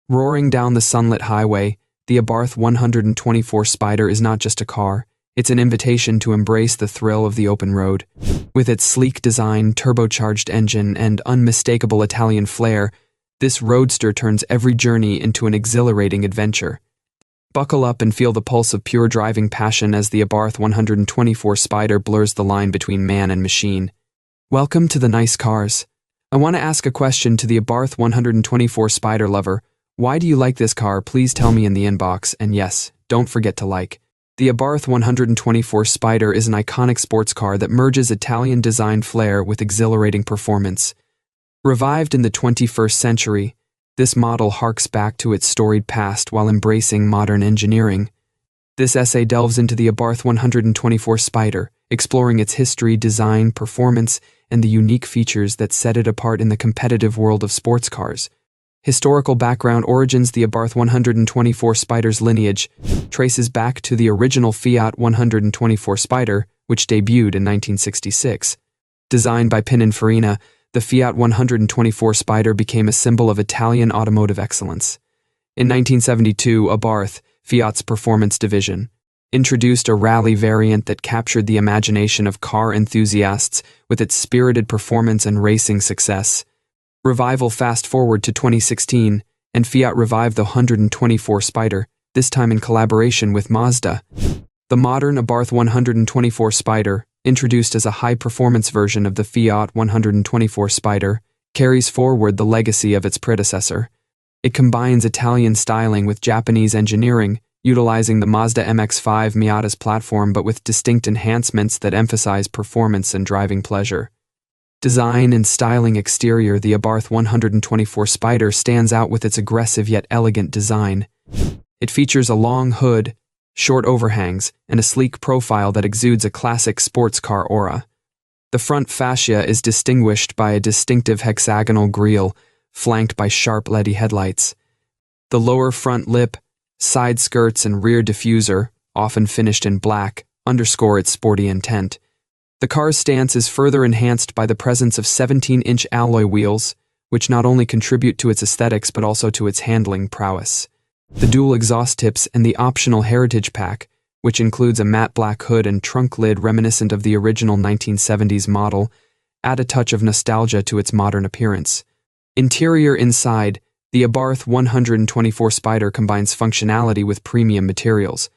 Roaring down the sunlit highway, the Abarth 124 Spider is not just a car, it's an invitation to embrace the thrill of the open road. With its sleek design, turbocharged engine, and unmistakable Italian flair, this roadster turns every journey into an exhilarating adventure. Buckle up and feel the pulse of pure driving passion as the Abarth 124 Spider blurs the line between man and machine. Welcome to the nice cars. I want to ask a question to the Abarth 124 Spider lover. Why do you like this car? Please tell me in the inbox, and yes, don't forget to like. The Abarth 124 Spider is an iconic sports car that merges Italian design flair with exhilarating performance. Revived in the 21st century, this model harks back to its storied past while embracing modern engineering. This essay delves into the Abarth 124 Spider, exploring its history, design, performance, and the unique features that set it apart in the competitive world of sports cars. Historical background origins. The Abarth 124 Spider's lineage traces back to the original Fiat 124 Spider, which debuted in 1966. Designed by Pininfarina, the Fiat 124 Spider became a symbol of Italian automotive excellence. In 1972, Abarth, Fiat's performance division, introduced a rally variant that captured the imagination of car enthusiasts with its spirited performance and racing success. Revival. Fast forward to 2016, and Fiat revived the 124 Spider, this time in collaboration with Mazda. The modern Abarth 124 Spider, introduced as a high-performance version of the Fiat 124 Spider, carries forward the legacy of its predecessor. It combines Italian styling with Japanese engineering, utilizing the Mazda MX-5 Miata's platform but with distinct enhancements that emphasize performance and driving pleasure. Design and styling. Exterior. The Abarth 124 Spider stands out with its aggressive yet elegant design. It features a long hood, short overhangs, and a sleek profile that exudes a classic sports car aura. The front fascia is distinguished by a distinctive hexagonal grille, flanked by sharp LED headlights. The lower front lip, side skirts, and rear diffuser, often finished in black, underscore its sporty intent. The car's stance is further enhanced by the presence of 17-inch alloy wheels, which not only contribute to its aesthetics but also to its handling prowess. The dual exhaust tips and the optional Heritage Pack, which includes a matte black hood and trunk lid reminiscent of the original 1970s model, add a touch of nostalgia to its modern appearance. Interior. Inside, the Abarth 124 Spider combines functionality with premium materials.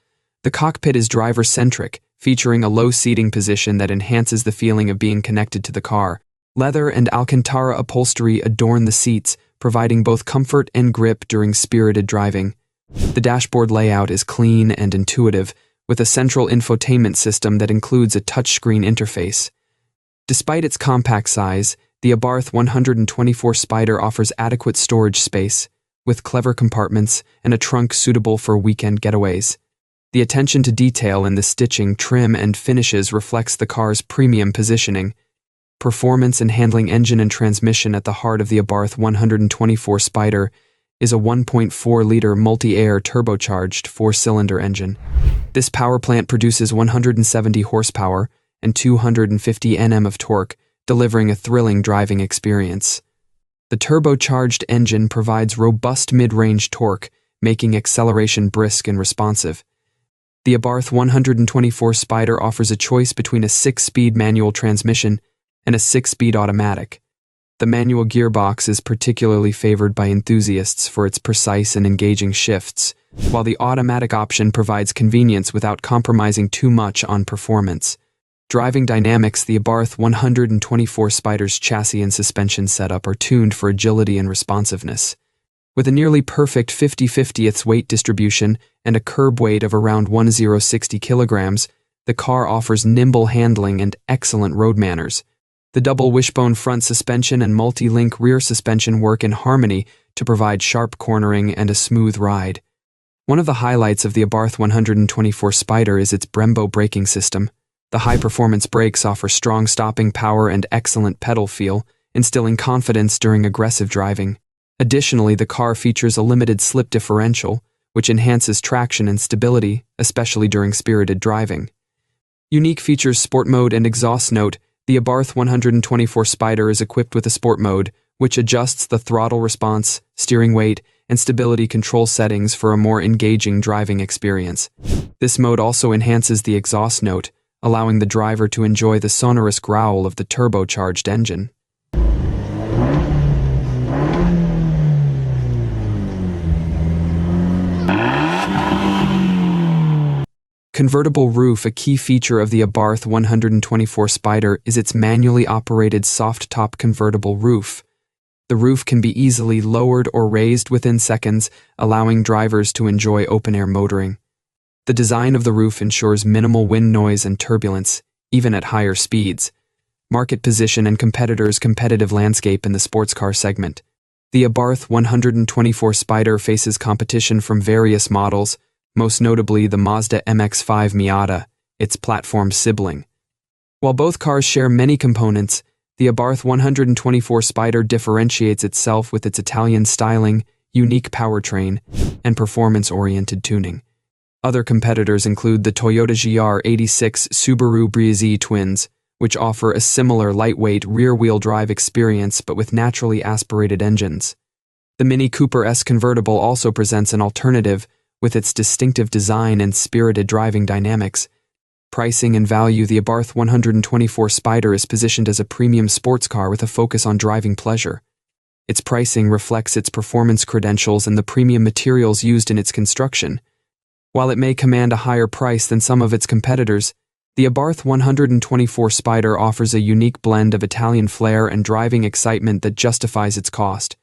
The cockpit is driver-centric, featuring a low seating position that enhances the feeling of being connected to the car. Leather and Alcantara upholstery adorn the seats, providing both comfort and grip during spirited driving. The dashboard layout is clean and intuitive, with a central infotainment system that includes a touchscreen interface. Despite its compact size, the Abarth 124 Spider offers adequate storage space, with clever compartments and a trunk suitable for weekend getaways. The attention to detail in the stitching, trim, and finishes reflects the car's premium positioning. Performance and handling. Engine and transmission. At the heart of the Abarth 124 Spider is a 1.4-liter multi-air turbocharged 4-cylinder engine. This power plant produces 170 horsepower and 250 Nm of torque, delivering a thrilling driving experience. The turbocharged engine provides robust mid-range torque, making acceleration brisk and responsive. The Abarth 124 Spider offers a choice between a 6-speed manual transmission and a 6-speed automatic. The manual gearbox is particularly favored by enthusiasts for its precise and engaging shifts, while the automatic option provides convenience without compromising too much on performance. Driving dynamics. The Abarth 124 Spider's chassis and suspension setup are tuned for agility and responsiveness. With a nearly perfect 50/50 weight distribution and a curb weight of around 1060 kilograms, the car offers nimble handling and excellent road manners. The double wishbone front suspension and multi-link rear suspension work in harmony to provide sharp cornering and a smooth ride. One of the highlights of the Abarth 124 Spider is its Brembo braking system. The high-performance brakes offer strong stopping power and excellent pedal feel, instilling confidence during aggressive driving. Additionally, the car features a limited slip differential, which enhances traction and stability, especially during spirited driving. Unique features. Sport mode and exhaust. Note: the Abarth 124 Spider is equipped with a sport mode, which adjusts the throttle response, steering weight, and stability control settings for a more engaging driving experience. This mode also enhances the exhaust note, allowing the driver to enjoy the sonorous growl of the turbocharged engine. Convertible roof. A key feature of the Abarth 124 Spider is its manually operated soft-top convertible roof. The roof can be easily lowered or raised within seconds, allowing drivers to enjoy open-air motoring. The design of the roof ensures minimal wind noise and turbulence, even at higher speeds. Market position and competitors' competitive landscape in the sports car segment. The Abarth 124 Spider faces competition from various models, most notably the Mazda MX-5 Miata, its platform sibling. While both cars share many components, the Abarth 124 Spider differentiates itself with its Italian styling, unique powertrain, and performance-oriented tuning. Other competitors include the Toyota GR86 Subaru Briz twins, which offer a similar lightweight rear-wheel drive experience but with naturally aspirated engines. The Mini Cooper S convertible also presents an alternative with its distinctive design and spirited driving dynamics. Pricing and value. The Abarth 124 Spider is positioned as a premium sports car with a focus on driving pleasure. Its pricing reflects its performance credentials and the premium materials used in its construction. While it may command a higher price than some of its competitors, the Abarth 124 Spider offers a unique blend of Italian flair and driving excitement that justifies its cost.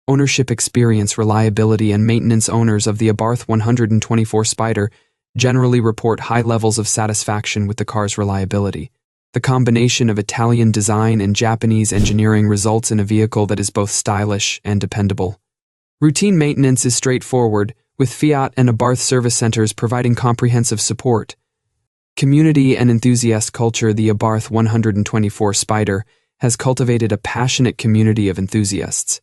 Ownership experience. Reliability and maintenance. Owners of the Abarth 124 Spider generally report high levels of satisfaction with the car's reliability. The combination of Italian design and Japanese engineering results in a vehicle that is both stylish and dependable. Routine maintenance is straightforward, with Fiat and Abarth service centers providing comprehensive support. Community and enthusiast culture. The Abarth 124 Spider has cultivated a passionate community of enthusiasts.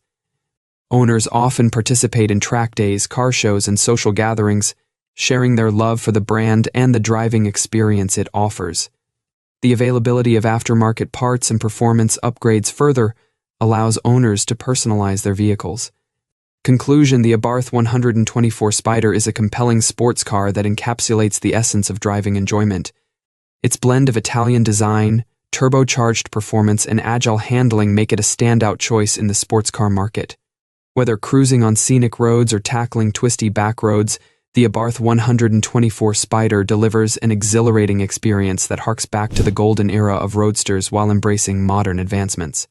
Owners often participate in track days, car shows, and social gatherings, sharing their love for the brand and the driving experience it offers. The availability of aftermarket parts and performance upgrades further allows owners to personalize their vehicles. Conclusion. The Abarth 124 Spider is a compelling sports car that encapsulates the essence of driving enjoyment. Its blend of Italian design, turbocharged performance, and agile handling make it a standout choice in the sports car market. Whether cruising on scenic roads or tackling twisty back roads, the Abarth 124 Spider delivers an exhilarating experience that harks back to the golden era of roadsters while embracing modern advancements.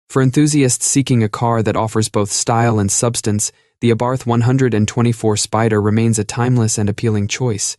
For enthusiasts seeking a car that offers both style and substance, the Abarth 124 Spider remains a timeless and appealing choice.